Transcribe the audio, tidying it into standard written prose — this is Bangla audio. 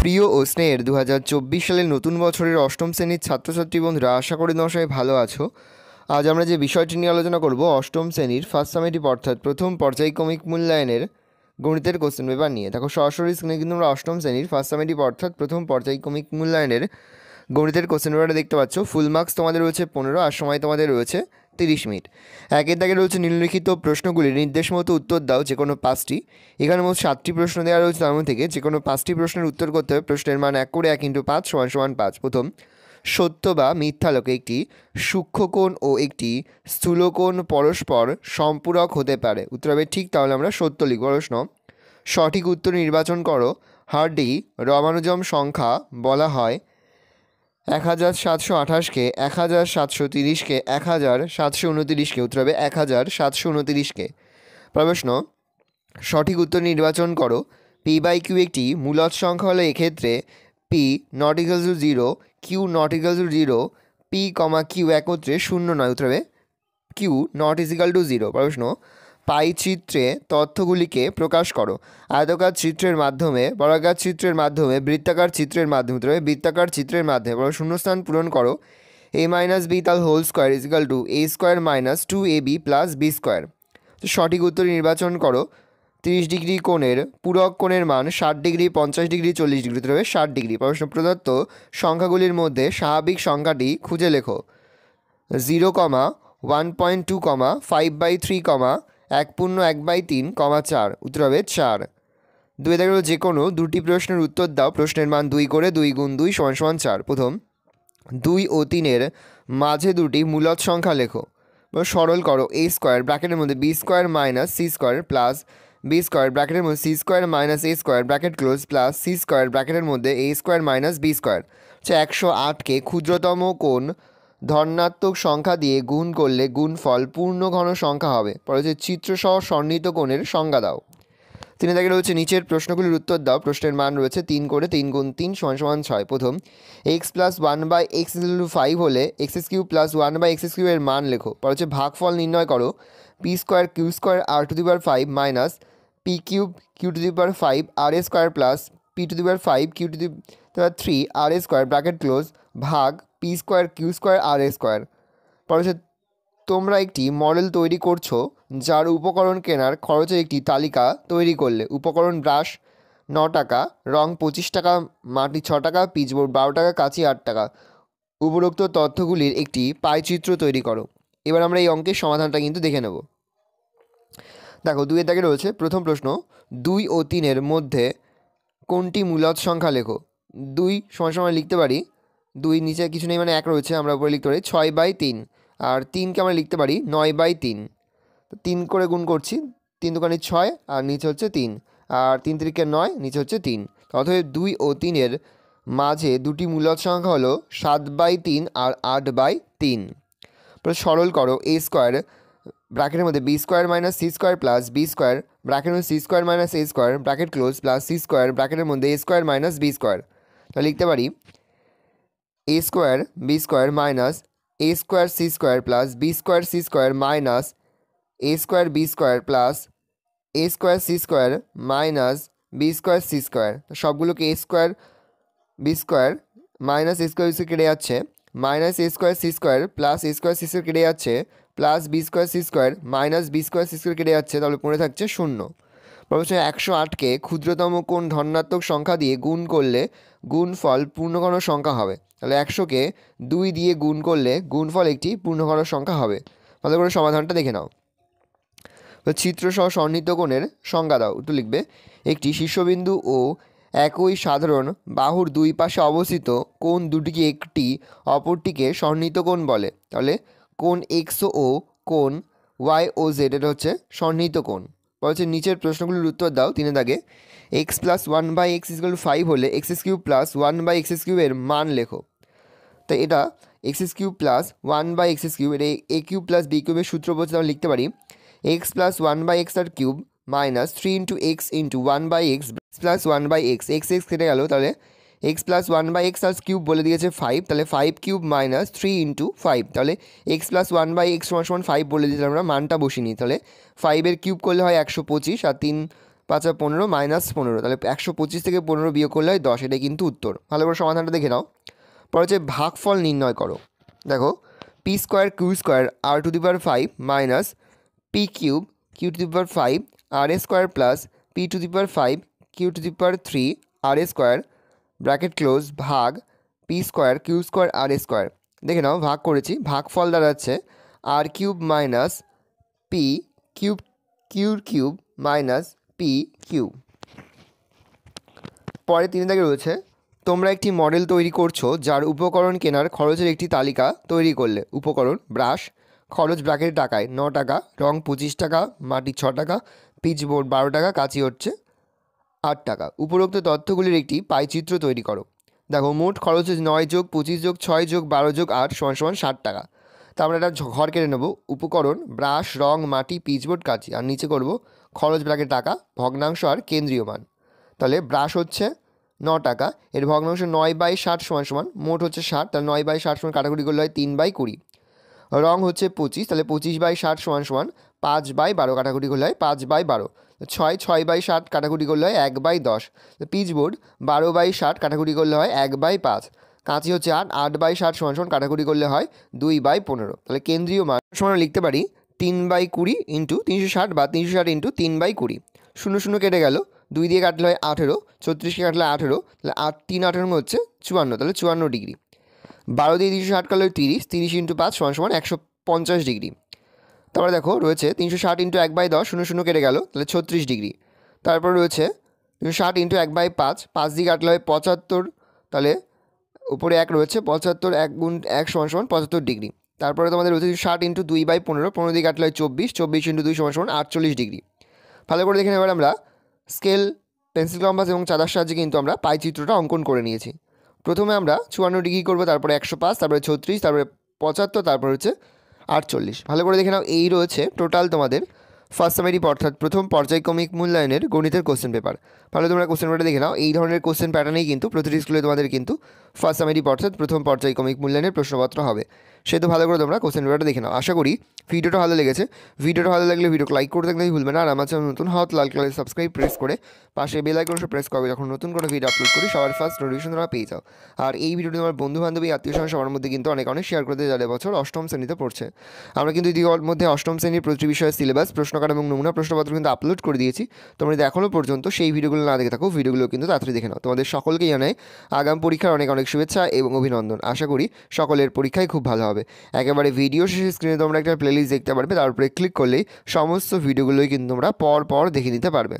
প্রিয় ও স্নেহের 2024 সালের নতুন বছরের অষ্টম শ্রেণীর ছাত্রছাত্রী বন্ধুরা, আশা করি নশায় ভালো আছো। আজ আমরা যে বিষয়টি নিয়ে আলোচনা করব অষ্টম শ্রেণীর ফার্স্ট সামেটিভ অর্থাৎ প্রথম পর্যায়ক্রমিক মূল্যায়নের গণিতের কোশ্চেন পেপার নিয়ে। দেখো সরাসরি স্ক্রিনে কিন্তু আমরা অষ্টম শ্রেণীর ফার্স্ট সামেটিভ অর্থাৎ প্রথম পর্যায়ক্রমিক মূল্যায়নের গণিতের কোশ্চেন পেপারটা দেখতে পাচ্ছ। ফুল মার্কস তোমাদের রয়েছে 15 আর সময় তোমাদের রয়েছে 30 মিনিট। একের দাগে রয়েছে নিম্নলিখিত প্রশ্নগুলির নির্দেশ মতো উত্তর দাও যে কোনো 5টি। এখানে মোট 7টি প্রশ্ন দেওয়া রয়েছে, তার মধ্যে থেকে যে কোনো 5টি প্রশ্নের উত্তর করতে হবে। প্রশ্নের মান 1 করে 1 × 5 = 5। প্রথম, সত্য বা মিথ্যা লোকে একটি সূক্ষ্মকোণ ও একটি স্থূলকোণ পরস্পর সম্পূরক হতে পারে। উত্তর হবে ঠিক, তাহলে আমরা সত্য লিখব। প্রশ্ন, সঠিক উত্তর নির্বাচন করো। হার্ডি রমানুজম সংখ্যা বলা হয় 1728কে, 1730কে, 1729কে। উত্তর হবে 1729কে। প্রশ্ন, সঠিক উত্তর নির্বাচন করো। p/q একটি মূলদ সংখ্যা হলে এক্ষেত্রে p ≠ 0, q ≠ 0, p, q একত্রে শূন্য নয়। উত্তর হবে q ≠ 0। প্রশ্ন, পাই চিত্রে তথ্যগুলিকে প্রকাশ করো। আয়তাকার চিত্রের মাধ্যমে, বর্গাকার চিত্রের মাধ্যমে, বৃত্তাকার চিত্রের মাধ্যমে। উত্তর হবে বৃত্তাকার চিত্রের মাধ্যমে। শূন্যস্থান পূরণ করো। a - b তার whole square = a² - 2ab + b²। সঠিক উত্তর নির্বাচন করো। 30 ডিগ্রি কোণের পূরক কোণের মান 60 ডিগ্রি, 50 ডিগ্রি, 40 ডিগ্রি। উত্তর হবে 60 ডিগ্রি। প্রশ্ন, প্রদত্ত সংখ্যাগুলির মধ্যে স্বাভাবিক সংখ্যাটি খুঁজে লেখো। 0, 1.2, 5/3, 1/3, 4। উত্তর হবে 4। 2 দেখো যে কোনো দুটি প্রশ্নের উত্তর দাও। প্রশ্নের মান 2 করে 2 × 2 = 4। প্রথম, 2 ও 3-এর মাঝে দুটি মূলদ সংখ্যা লেখো। সরল করো। a² ব্র্যাকেটের মধ্যে b² - c² প্লাস b² ব্র্যাকেটের মধ্যে c² - a² bracket close plus c² ব্র্যাকেটের মধ্যে a² - b²। 108কে ক্ষুদ্রতম কোণ ধনাত্মক সংখ্যা দিয়ে গুণ করলে গুণফল পূর্ণ ঘন সংখ্যা হবে। পরে হচ্ছে চিত্রসহ সন্নিহিত কোণের সংজ্ঞা দাও। 3 দাগে রয়েছে নিচের প্রশ্নগুলির উত্তর দাও। প্রশ্নের মান রয়েছে 3 করে 3 × 3 = 6। প্রথম, x + 1/x = 5 হলে x³ + 1/x³ এর মান লেখো। পরে হচ্ছে ভাগফল নির্ণয় করো। p² q² r⁵ minus p³ q⁵ r² plus p⁵ q⁵ r² bracket close ভাগ p² q² r²। পরে হচ্ছে তোমরা একটি মডেল তৈরি করছো যার উপকরণ কেনার খরচের একটি তালিকা তৈরি করলে। উপকরণ: ব্রাশ 9 টাকা, রং 25 টাকা, মাটি 6 টাকা, পিচবোর্ড 12 টাকা, কাঁচি 8 টাকা। উপরোক্ত তথ্যগুলির একটি পাইচিত্র তৈরি করো। এবার আমরা এই অঙ্কের সমাধানটা কিন্তু দেখে নেব। দেখো 2 এর দাগে রয়েছে প্রথম প্রশ্ন, 2 ও 3-এর মধ্যে কোনটি মূলদ সংখ্যা লেখো। 2 = লিখতে পারি 2, নিচে কিছু নেই মানে 1 রয়েছে, আমরা উপরে লিখতে পারি 6/3। আর 3কে আমরা লিখতে পারি 9/3। তো 3 করে গুণ করছি, 3 দুগুণে 6 আর নিচে হচ্ছে 3, আর 3 × 3 = 9, নিচে হচ্ছে 3। অতএব 2 ও 3-এর মাঝে দুটি মূলদ সংখ্যা হলো 7/3 আর 8/3। সরল করো। a² ব্র্যাকেটের মধ্যে b² - c² প্লাস b² ব্র্যাকেটের মধ্যে c² - a² bracket close plus c² ব্র্যাকেটের মধ্যে a² - b²। তাহলে লিখতে পারি a² b² minus a² c² plus b² c² minus a² b² plus a² c² minus b² c²। সবগুলোকে a² b² minus a² b² কেটে যাচ্ছে, minus a² c² plus a² c² কেটে যাচ্ছে, plus b² c² minus b² c² কেটে যাচ্ছে, তাহলে পড়ে থাকছে 0। প্রশ্ন, 108কে ক্ষুদ্রতম কোণ ধনাত্মক সংখ্যা দিয়ে গুণ করলে গুণফল পূর্ণঘন সংখ্যা হবে। তাহলে 100কে 2 দিয়ে গুণ করলে গুণফল একটি পূর্ণঘন সংখ্যা হবে। ভালো করে সমাধানটা দেখে নাও। চিত্রসহ সন্নিহিত কোণের সংজ্ঞা দাও। উত্তর লিখবে, একটি শীর্ষবিন্দু ও একই সাধারণ বাহুর দুই পাশে অবস্থিত কোণ দুটিকে একটি অপরটিকে সন্নিহিত কোণ বলে। তাহলে কোণ এক্স ও কোণ ওয়াই ও জেড এটা হচ্ছে সন্নিহিত কোণ। বলছে নিচের প্রশ্নগুলির উত্তর দাও। 3 দাগে x + 1/x = 5 হলে x³ + 1/x³ এর মান লেখো। তাই এটা x³ + 1/x³ এটা a³ + b³ এর সূত্র বলছে, আমরা লিখতে পারি x + 1/x তার cube minus 3 × x × 1/x plus 1/x। x কেটে গেল, তাহলে x + 1/x তার কিউব বলে দিয়েছে 5, তাহলে 5³ মাইনাস 3 × 5, তাহলে x + 1/x = 5 বলে দিয়েছে, আমরা মানটা বসিয়ে নিই। তাহলে 5 এর কিউব করলে হয় 125 আর 3 5 আর 15 -15, তাহলে 125 থেকে 15 বিয়োগ করলে হয় 10, এটাই কিন্তু উত্তর। ভালো করে সমাধানটা দেখে নাও। পরে হচ্ছে ভাগফল নির্ণয় করো। দেখো P square Q square R to the power 5 minus P cube Q to the power 5 R a square plus P to the power 5 Q to the power 3 R a square bracket close ভাগ P square Q square R a square. দেখে নাও ভাগ করেছি, ভাগফল দাঁড়াচ্ছে R cube minus P cube cube minus P cube. পরে 3 দাগে রয়েছে তোমরা একটি মডেল তৈরি করছো যার উপকরণ কেনার খরচের একটি তালিকা তৈরি করলে। উপকরণ ব্রাশ, খরচ ব্র্যাকেট টাকায় 9 টাকা, রং 25 টাকা, মাটি 6 টাকা, পিচবোর্ড 12 টাকা, কাঁচি হচ্ছে 8 টাকা। উপরোক্ত তথ্যগুলির একটি পাইচিত্র তৈরি করো। দেখো মোট খরচ হচ্ছে 9 যোগ 25 যোগ 6 যোগ 12 যোগ 8 সমান 60 টাকা। তা আমরা একটা ঘর কেটে নেব। উপকরণ ব্রাশ, রং, মাটি, পিচবোর্ড, কাঁচি, আর নিচে করব খরচ ব্র্যাকেট টাকা, ভগ্নাংশ আর কেন্দ্রীয় মান। তাহলে ব্রাশ হচ্ছে 9 টাকা, এর ভগ্নাংশ 9/60 সমান মোট হচ্ছে 60, তাহলে 9/60 সমান কাটাকুটি করলে হয় 3/20। রং হচ্ছে 25, তাহলে 25/60 সমান 5/12, কাটাকুটি করলে হয় 5/12। 6/60 কাটাকুটি করলে হয় 1/10। পিচবোর্ড 12/60 কাটাকুটি করলে হয় 1/5। কাঁচি হচ্ছে 8, 8/60 সমান কাটাকুটি করলে হয় 2/15। তাহলে কেন্দ্রীয় মান সমান লিখতে পারি 3/20 ইন্টু 360 বা 360 ইন্টু 3/20। 0 কেটে গেল, 2 দিয়ে কাটলে হয় 18, 36কে কাটলে 18, তাহলে 8 3 18 হচ্ছে 54, তাহলে 54 ডিগ্রি। 12 দিয়ে 360 কাটলে 30, 30 ইন্টু 5 সমান 150 ডিগ্রি। তারপরে দেখো রয়েছে 360 ইন্টু 1/10, 0 কেটে গেল, তাহলে 36 ডিগ্রি। তারপর রয়েছে 360 ইন্টু 1/5, 5 দিয়ে কাটলে হয় 75, তাহলে উপরে 1 রয়েছে, 75 1 গুণ 1 সমান 75 ডিগ্রি। তারপরে তোমাদের রয়েছে 60 ইন্টু 2/15, 15 দিয়ে কাটলে হয় 24, 24 ইন্টু 2 সমান 48 ডিগ্রি। ভালো করে দেখে এবার আমরা স্কেল, পেন্সিল কম্পাস এবং চাঁদার সাহায্যে কিন্তু আমরা পাই চিত্রটা অঙ্কন করে নিয়েছি। প্রথমে আমরা 54 ডিগ্রি করবো, তারপরে 105, তারপরে 36, তারপরে 75, তারপর হচ্ছে 48। ভালো করে দেখে নাও, এই রয়েছে টোটাল তোমাদের ফার্স্ট সামেটিভ অর্থাৎ প্রথম পর্যায়ক্রমিক মূল্যায়নের গণিতের কোশ্চেন পেপার। ভালো তোমরা কোশ্চেন পেপারটা দেখে নাও, এই ধরনের কোশ্চেন প্যাটার্নেই কিন্তু প্রতিটি স্কুলে তোমাদের কিন্তু ফার্স্ট সামেটিভ অর্থাৎ প্রথম পর্যায়ক্রমিক মূল্যায়নের প্রশ্নপত্র হবে। সেহেতু ভালো করে তোমরা কোশ্চেন পেপারটা দেখে নাও। আশা করি ভিডিওটা ভালো লেগেছে। ভিডিওটা ভালো লাগলে ভিডিওকে লাইক করতে থাকলে ভুলবে না, আর আমার চ্যানেল নতুন হওয়া লাল কালার সাবস্ক্রাইব প্রেস করে পাশে বেল আইকনটা প্রেস করবে, যখন নতুন কোনো ভিডিও আপলোড করি সবার ফার্স্ট নোটিফিকেশন তোমরা পেয়ে যাও। আর এই ভিডিওটি তোমার বন্ধু বান্ধবী আত্মীয় স্বজন সবার মধ্যে কিন্তু অনেক শেয়ার করতে যারা বছর অষ্টম শ্রেণীতে পড়ছে। আমরা কিন্তু ইতির মধ্যে অষ্টম শ্রেণীর প্রতিটি বিষয়ের সিলেবাস, প্রশ্নকার এবং নমুনা প্রশ্নপত্র কিন্তু আপলোড করে দিয়েছি। তোমরা যদি এখনও পর্যন্ত সেই ভিডিওগুলো না দেখে থাকো, ভিডিওগুলো কিন্তু তাড়াতাড়ি দেখে নাও। তোমাদের সকলকেই জানাই আগাম পরীক্ষার অনেক শুভেচ্ছা এবং অভিনন্দন। আশা করি সকলের পরীক্ষায় খুব ভালো হবে। একেবারে ভিডিও শেষে স্ক্রিনে তোমরা একটা প্লেলিস্ট দেখতে পারবে, তার উপরে ক্লিক করলেই সমস্ত ভিডিওগুলোই কিন্তু তোমরা পর দেখে নিতে পারবে।